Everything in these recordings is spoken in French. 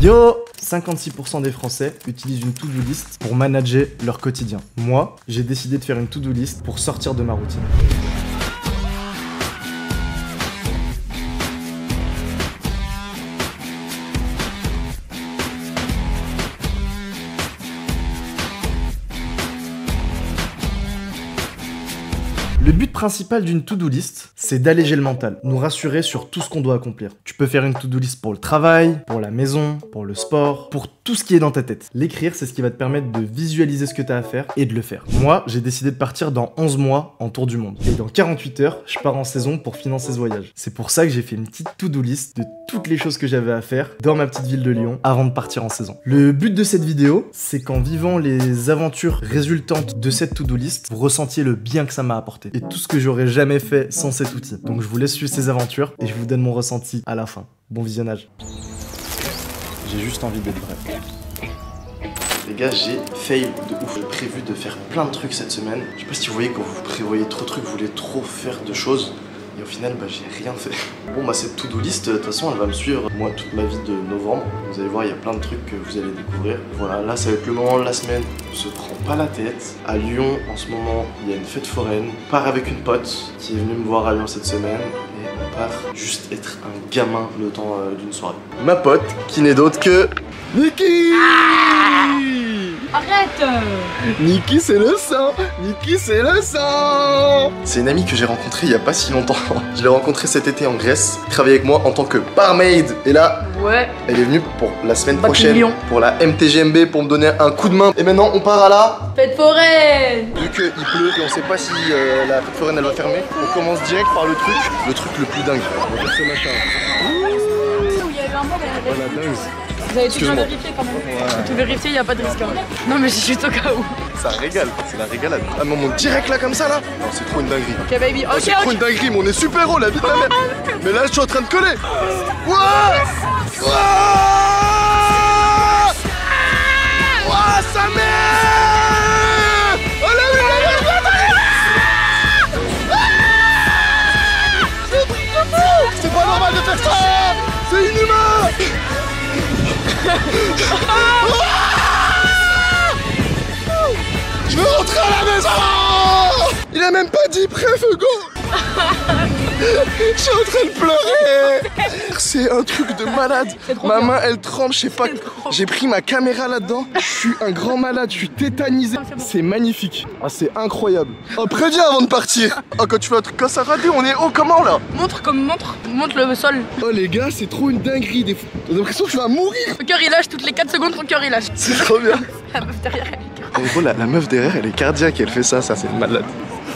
Yo, 56% des Français utilisent une to-do list pour manager leur quotidien. Moi, j'ai décidé de faire une to-do list pour sortir de ma routine. Le but principal d'une to-do list, c'est d'alléger le mental, nous rassurer sur tout ce qu'on doit accomplir. Tu peux faire une to-do list pour le travail, pour la maison, pour le sport, pour tout ce qui est dans ta tête. L'écrire, c'est ce qui va te permettre de visualiser ce que tu as à faire et de le faire. Moi, j'ai décidé de partir dans 11 mois en tour du monde. Et dans 48 heures, je pars en saison pour financer ce voyage. C'est pour ça que j'ai fait une petite to-do list de toutes les choses que j'avais à faire dans ma petite ville de Lyon avant de partir en saison. Le but de cette vidéo, c'est qu'en vivant les aventures résultantes de cette to-do list, vous ressentiez le bien que ça m'a apporté. Et tout ce que j'aurais jamais fait sans cet outil. Donc je vous laisse suivre ces aventures et je vous donne mon ressenti à la fin. Bon visionnage. J'ai juste envie d'être vrai. Les gars, j'ai fail de ouf. J'ai prévu de faire plein de trucs cette semaine. Je sais pas si vous voyez, quand vous prévoyez trop de trucs, vous voulez trop faire de choses. Et au final, j'ai rien fait. Bon, cette to-do list, de toute façon, elle va me suivre, moi, toute ma vie de novembre. Vous allez voir, il y a plein de trucs que vous allez découvrir. Voilà, là, ça va être le moment de la semaine. On se prend pas la tête. À Lyon, en ce moment, il y a une fête foraine. On part avec une pote qui est venue me voir à Lyon cette semaine. Et on part juste être un gamin le temps d'une soirée. Ma pote, qui n'est d'autre que... Niki! Arrête! Niki, c'est le sang! Niki, c'est le sang! C'est une amie que j'ai rencontrée il y a pas si longtemps. Je l'ai rencontrée cet été en Grèce. Elle travaille avec moi en tant que barmaid. Et là, ouais, elle est venue pour la semaine prochaine, pour la MTGMB, pour me donner un coup de main. Et maintenant, on part à la fête foraine! Vu qu'il pleut et on sait pas si la fête foraine elle va fermer, on commence direct par le truc le plus dingue. On va faire ce matin. Ouh, il y a eu un mot derrière. Voilà, dingue. Vous avez tout bien vérifié quand même. Ouais. Tout vérifié, il n'y a pas de risque. Hein. Non, mais c'est juste au cas où. Ça régale, c'est la régalade. Ah, mais on monte direct là comme ça là? Non, c'est trop une dinguerie. Ok, baby, ok. C'est trop une dinguerie, mais on est super héros, la vie de ma mère. Mais là, je suis en train de coller. Wouah! Wouah! Wouah, sa mère! Allez, oui, c'est pas normal de faire ça! C'est inhumain! Je veux rentrer à la maison! Il a même pas dit bref, Hugo! Je suis en train de pleurer! C'est un truc de malade! Ma main elle tremble, je sais pas. J'ai pris ma caméra là-dedans. Je suis un grand malade, je suis tétanisé. C'est magnifique. Ah, c'est incroyable. Oh, préviens avant de partir! Oh, quand tu fais un truc comme ça raté, on est haut comment là? Montre le sol. Oh, les gars, c'est trop une dinguerie. T'as l'impression que tu vas mourir! Ton cœur il lâche, toutes les 4 secondes, ton cœur il lâche. C'est trop bien! La meuf derrière elle est cardiaque. En gros, la meuf derrière elle est cardiaque, elle fait ça c'est malade.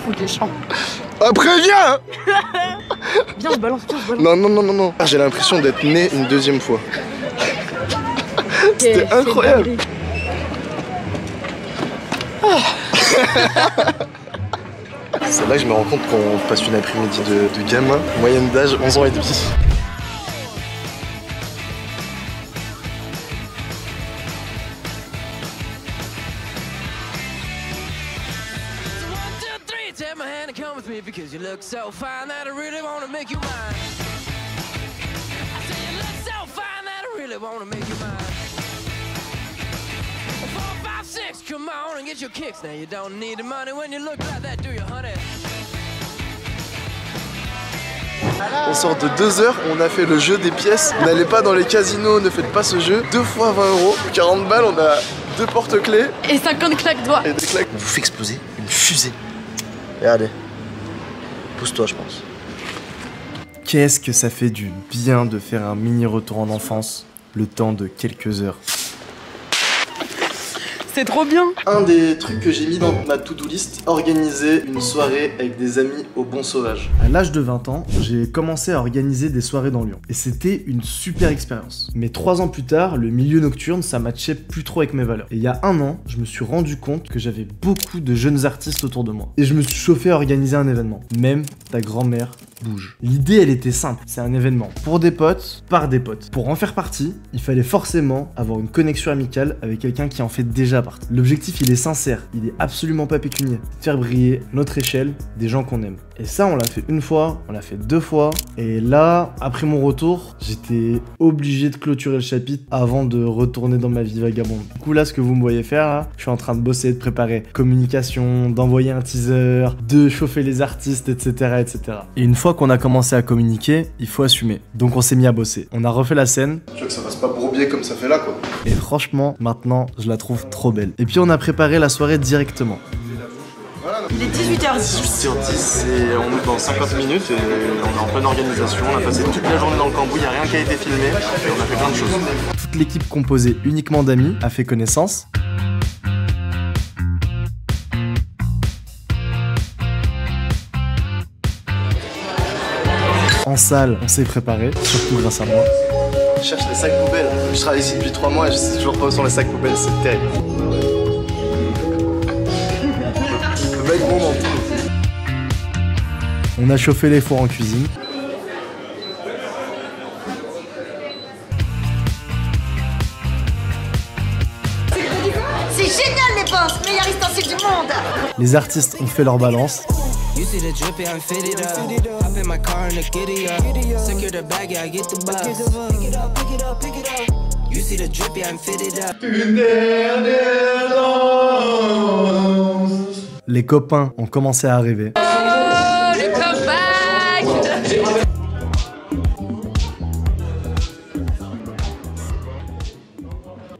Ou des chants. Après, viens! Viens, on se balance, on se balance. Non. J'ai l'impression d'être né une deuxième fois. C'était incroyable. C'est là que je me rends compte qu'on passe une après-midi de gamin, moyenne d'âge 11 ans et demi. Take my hand and come with me because you look so fine that I really want to make you mine. I say you look so fine that I really want to make you mine. 4, 5, 6, come on and get your kicks. Now you don't need the money when you look like that, do you, honey? On sort de 2 heures, on a fait le jeu des pièces. N'allez pas dans les casinos, ne faites pas ce jeu. 2 fois 20 €, 40 balles, on a 2 porte-clés. Et 50 claques doigts. Et des claques. On vous fait exploser une fusée. Regardez, pousse-toi je pense. Qu'est-ce que ça fait du bien de faire un mini retour en enfance, le temps de quelques heures. C'est trop bien. Un des trucs que j'ai mis dans ma to-do list, organiser une soirée avec des amis au Bon Sauvage. À l'âge de 20 ans, j'ai commencé à organiser des soirées dans Lyon. Et c'était une super expérience. Mais 3 ans plus tard, le milieu nocturne, ça matchait plus trop avec mes valeurs. Et il y a 1 an, je me suis rendu compte que j'avais beaucoup de jeunes artistes autour de moi. Et je me suis chauffé à organiser un événement. Même ta grand-mère bouge. L'idée, elle était simple. C'est un événement pour des potes, par des potes. Pour en faire partie, il fallait forcément avoir une connexion amicale avec quelqu'un qui en fait déjà partie. L'objectif, il est sincère. Il est absolument pas pécuniaire. Faire briller notre échelle des gens qu'on aime. Et ça, on l'a fait une fois, on l'a fait 2 fois. Et là, après mon retour, j'étais obligé de clôturer le chapitre avant de retourner dans ma vie vagabonde. Du coup, là, ce que vous me voyez faire, là, je suis en train de bosser, de préparer communication, d'envoyer un teaser, de chauffer les artistes, etc., etc. Et une fois qu'on a commencé à communiquer, il faut assumer. Donc on s'est mis à bosser. On a refait la scène. Tu veux que ça fasse pas bourbier comme ça fait là, quoi. Et franchement, maintenant, je la trouve trop belle. Et puis on a préparé la soirée directement. Il est 18h10. 18h10 et on est dans 50 minutes et on est en pleine organisation. On a passé toute la journée dans le cambouis, il n'y a rien qui a été filmé et on a fait plein de choses. Toute l'équipe composée uniquement d'amis a fait connaissance. En salle, on s'est préparé, surtout grâce à moi. Je cherche les sacs poubelles. Je travaille ici depuis 3 mois et je sais toujours pas où sont les sacs poubelles, c'est terrible. Le mec bon dans tout. On a chauffé les fours en cuisine. C'est génial les boss, meilleur ustensile du monde. Les artistes ont fait leur balance. You see the drippy, I'm fitted up. Hop in my car and the giddy up. Secure the bag, yeah, I get the bus. Pick it up, pick it up, pick it up. You see the drippy, I'm fitted up. Les copains ont commencé à arriver. Oh, le comeback.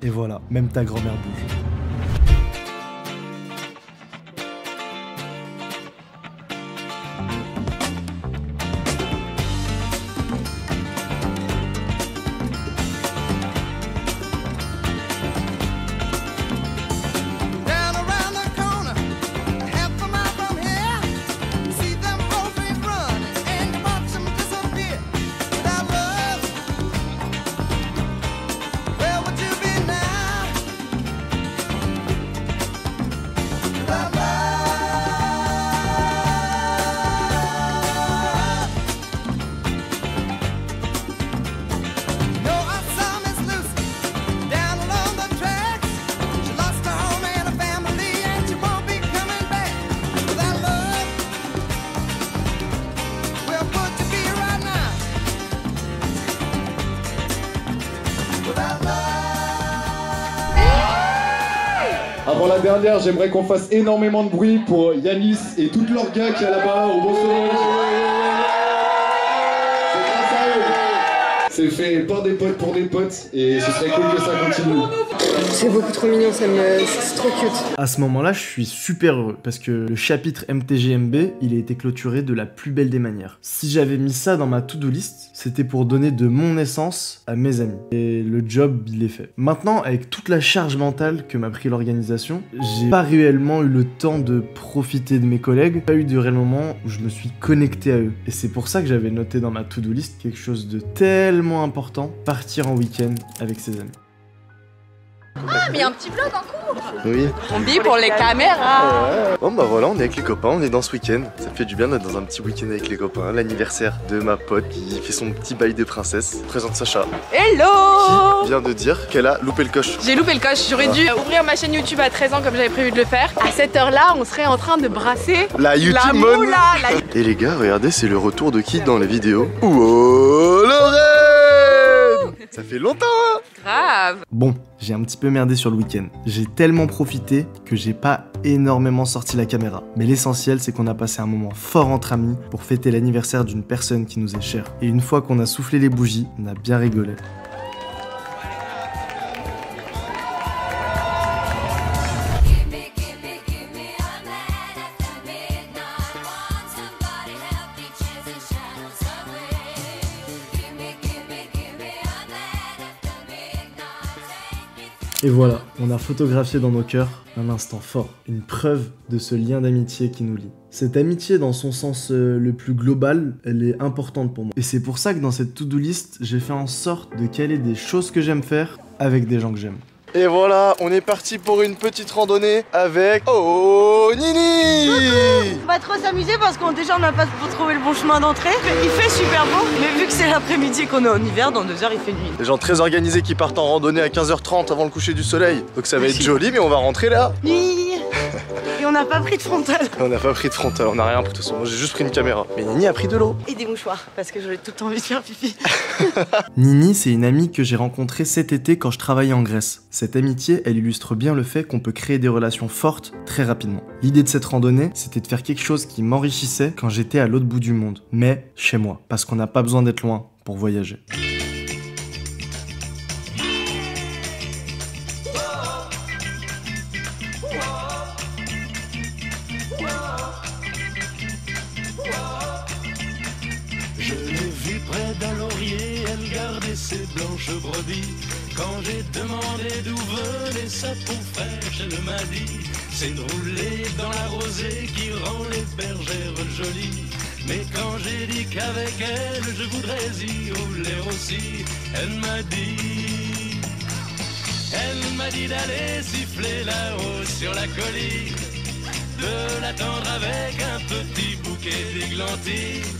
Et voilà, même ta grand-mère bouge. Down around the corner, half a mile from here. You see them boys running and you watch them disappear. Without love, where would you be now? Without love, no, our song is loose. Down along the tracks, she lost her home and her family, and she won't be coming back. Without love, where would you be right now? Without love. Avant la dernière, j'aimerais qu'on fasse énormément de bruit pour Yanis et toute l'orga qui est là-bas au Beau Sauvage. C'est grâce à eux. C'est fait par des potes pour des potes et ce serait cool que ça continue. C'est beaucoup trop mignon, c'est trop cute. À ce moment-là, je suis super heureux parce que le chapitre MTGMB, il a été clôturé de la plus belle des manières. Si j'avais mis ça dans ma to-do list, c'était pour donner de mon essence à mes amis. Et le job, il est fait. Maintenant, avec toute la charge mentale que m'a pris l'organisation, j'ai pas réellement eu le temps de profiter de mes collègues, pas eu de réel moment où je me suis connecté à eux. Et c'est pour ça que j'avais noté dans ma to-do list quelque chose de tellement important, partir en week-end avec ses amis. Ah, mais il y a un petit vlog en cours. Oui. On bille pour les caméras. Bon bah voilà, on est avec les copains, on est dans ce week-end. Ça fait du bien d'être dans un petit week-end avec les copains. L'anniversaire de ma pote qui fait son petit bail de princesse. Je présente Sacha, Hello. qui vient de dire qu'elle a loupé le coche. J'ai loupé le coche, j'aurais dû ouvrir ma chaîne YouTube à 13 ans comme j'avais prévu de le faire. À cette heure-là, on serait en train de brasser La YouTube la Mon. moula. Et les gars, regardez, c'est le retour de qui dans la vidéo? Oh, Lorraine! Ça fait longtemps, hein? Grave. Bon, j'ai un petit peu merdé sur le week-end. J'ai tellement profité que j'ai pas énormément sorti la caméra. Mais l'essentiel, c'est qu'on a passé un moment fort entre amis pour fêter l'anniversaire d'une personne qui nous est chère. Et une fois qu'on a soufflé les bougies, on a bien rigolé. Et voilà, on a photographié dans nos cœurs un instant fort, une preuve de ce lien d'amitié qui nous lie. Cette amitié, dans son sens le plus global, elle est importante pour moi. Et c'est pour ça que dans cette to-do list, j'ai fait en sorte de caler des choses que j'aime faire avec des gens que j'aime. Et voilà, on est parti pour une petite randonnée avec Nini. On va trop s'amuser parce qu'on déjà on n'a pas pour trouver le bon chemin d'entrée. Il fait super beau, mais vu que c'est l'après-midi et qu'on est en hiver, dans 2 heures il fait nuit. Des gens très organisés qui partent en randonnée à 15h30 avant le coucher du soleil. Donc ça va être joli, mais on va rentrer là. Nuit. Et on n'a pas pris de frontal. On n'a pas pris de frontal, on n'a rien pris de toute façon. Moi j'ai juste pris une caméra. Mais Nini a pris de l'eau. Et des mouchoirs, parce que j'aurais tout le temps envie de faire pipi. Nini, c'est une amie que j'ai rencontrée cet été quand je travaillais en Grèce. Cette amitié, elle illustre bien le fait qu'on peut créer des relations fortes très rapidement. L'idée de cette randonnée, c'était de faire quelque chose qui m'enrichissait quand j'étais à l'autre bout du monde. Mais chez moi, parce qu'on n'a pas besoin d'être loin pour voyager. Je l'ai vue près d'un laurier, elle gardait ses blanches brebis. Quand j'ai demandé d'où venait sa peau fraîche, elle m'a dit: c'est de rouler dans la rosée qui rend les bergères jolies. Mais quand j'ai dit qu'avec elle je voudrais y rouler aussi, elle m'a dit d'aller siffler là-haut sur la colline, de l'attendre avec un petit bouquet d'églantines.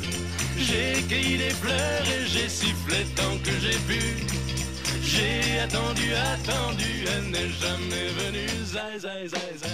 J'ai cueilli des fleurs et j'ai sifflé tant que j'ai pu. J'ai attendu, elle n'est jamais venue. Zai, zai, zai, zai.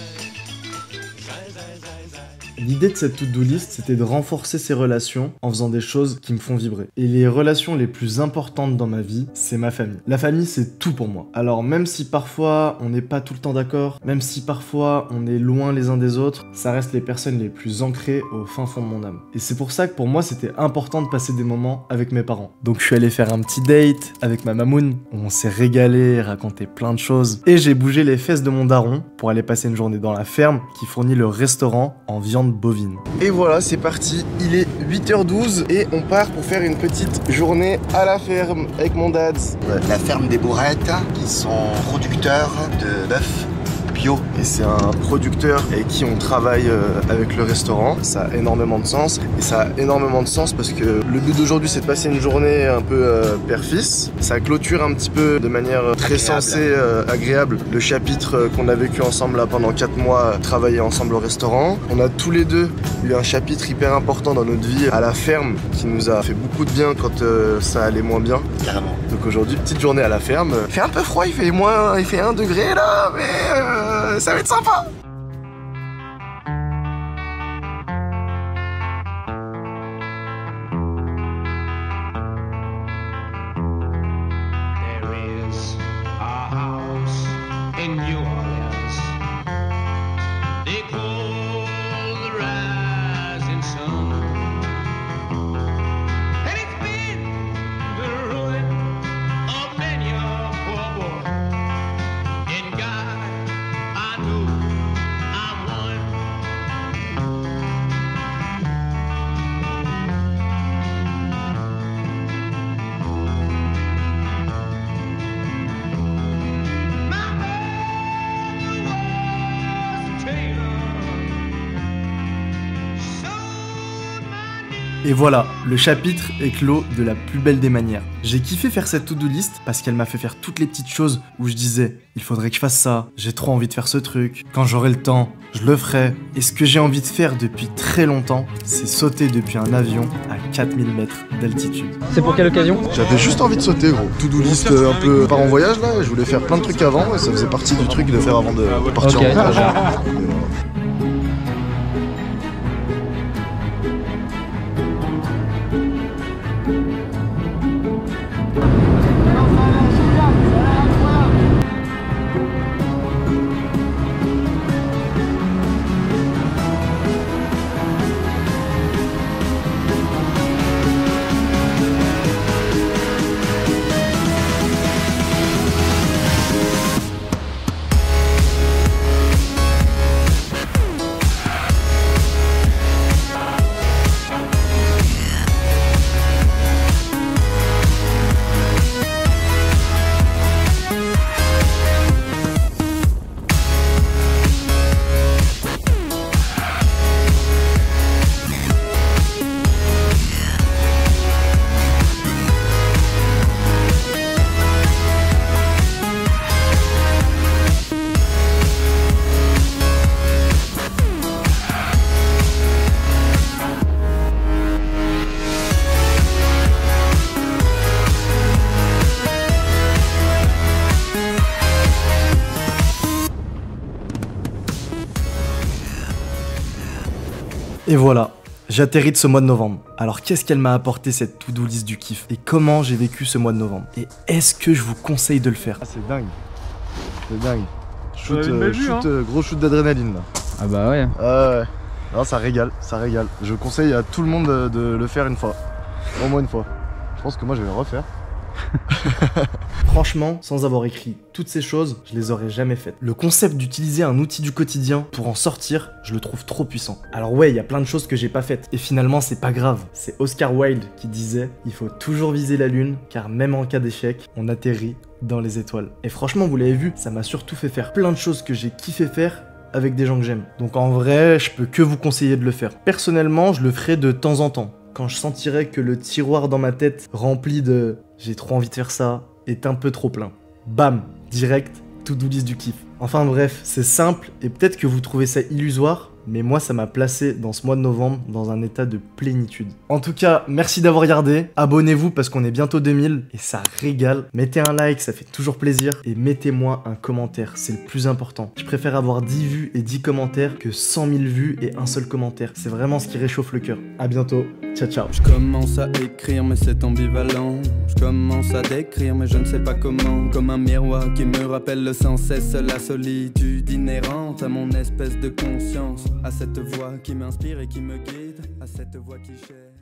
Zai, zai, zai, zai. L'idée de cette to-do list, c'était de renforcer ces relations en faisant des choses qui me font vibrer. Et les relations les plus importantes dans ma vie, c'est ma famille. La famille, c'est tout pour moi. Alors même si parfois on n'est pas tout le temps d'accord, même si parfois on est loin les uns des autres, ça reste les personnes les plus ancrées au fin fond de mon âme. Et c'est pour ça que pour moi, c'était important de passer des moments avec mes parents. Donc je suis allé faire un petit date avec ma mamoun, où on s'est régalé, raconté plein de choses. Et j'ai bougé les fesses de mon daron pour aller passer une journée dans la ferme qui fournit le restaurant en viande bovine. Et voilà, c'est parti, il est 8h12 et on part pour faire une petite journée à la ferme avec mon dad. La ferme des Bourrettes, qui sont producteurs de bœuf bio. Et c'est un producteur avec qui on travaille avec le restaurant. Ça a énormément de sens. Et ça a énormément de sens parce que le but d'aujourd'hui, c'est de passer une journée un peu père-fils. Ça clôture un petit peu de manière très sensée, agréable, le chapitre qu'on a vécu ensemble là, pendant 4 mois, travailler ensemble au restaurant. On a tous les deux eu un chapitre hyper important dans notre vie à la ferme qui nous a fait beaucoup de bien quand ça allait moins bien. Carrément. Donc aujourd'hui, petite journée à la ferme. Il fait un peu froid, il fait 1 degré là, mais ça va être sympa. There is a house in New Orleans. They call the rising sun. And it's been the ruin of many a poor boy. In God, I know I'm one. My father was a tailor. Sewed my new Et voilà, le chapitre est clos de la plus belle des manières. J'ai kiffé faire cette to-do list parce qu'elle m'a fait faire toutes les petites choses où je disais « il faudrait que je fasse ça, j'ai trop envie de faire ce truc, quand j'aurai le temps, je le ferai ». Et ce que j'ai envie de faire depuis très longtemps, c'est sauter depuis un avion à 4000 mètres d'altitude. C'est pour quelle occasion? J'avais juste envie de sauter, gros. To-do list un peu part en voyage là, je voulais faire plein de trucs avant et ça faisait partie du truc de faire avant de partir Ok. en voyage. Et voilà, j'atterris de ce mois de novembre. Alors qu'est-ce qu'elle m'a apporté cette to-do list du kiff? Et comment j'ai vécu ce mois de novembre? Et est-ce que je vous conseille de le faire? Ah, c'est dingue. C'est dingue. Shoot, Gros shoot d'adrénaline là. Ah bah ouais. Ouais. Non, ça régale, ça régale. Je conseille à tout le monde de le faire une fois. Au moins une fois. Je pense que moi je vais le refaire. Franchement, sans avoir écrit toutes ces choses, je les aurais jamais faites. Le concept d'utiliser un outil du quotidien pour en sortir, je le trouve trop puissant. Alors ouais, il y a plein de choses que j'ai pas faites. Et finalement, c'est pas grave. C'est Oscar Wilde qui disait « Il faut toujours viser la lune, car même en cas d'échec, on atterrit dans les étoiles. » Et franchement, vous l'avez vu, ça m'a surtout fait faire plein de choses que j'ai kiffé faire avec des gens que j'aime. Donc en vrai, je peux que vous conseiller de le faire. Personnellement, je le ferai de temps en temps. Quand je sentirais que le tiroir dans ma tête rempli de « j'ai trop envie de faire ça » est un peu trop plein. Bam, direct, to-do list du kiff. Enfin bref, c'est simple et peut-être que vous trouvez ça illusoire, mais moi ça m'a placé dans ce mois de novembre dans un état de plénitude. En tout cas, merci d'avoir regardé, abonnez-vous parce qu'on est bientôt 2000 et ça régale. Mettez un like, ça fait toujours plaisir et mettez-moi un commentaire, c'est le plus important. Je préfère avoir 10 vues et 10 commentaires que 100 000 vues et un seul commentaire. C'est vraiment ce qui réchauffe le cœur. À bientôt, ciao ciao. Je commence à écrire mais c'est ambivalent. Je commence à décrire mais je ne sais pas comment. Comme un miroir qui me rappelle sans cesse la solitude inhérente à mon espèce de conscience. À cette voix qui m'inspire et qui me guide, à cette voix qui cherche.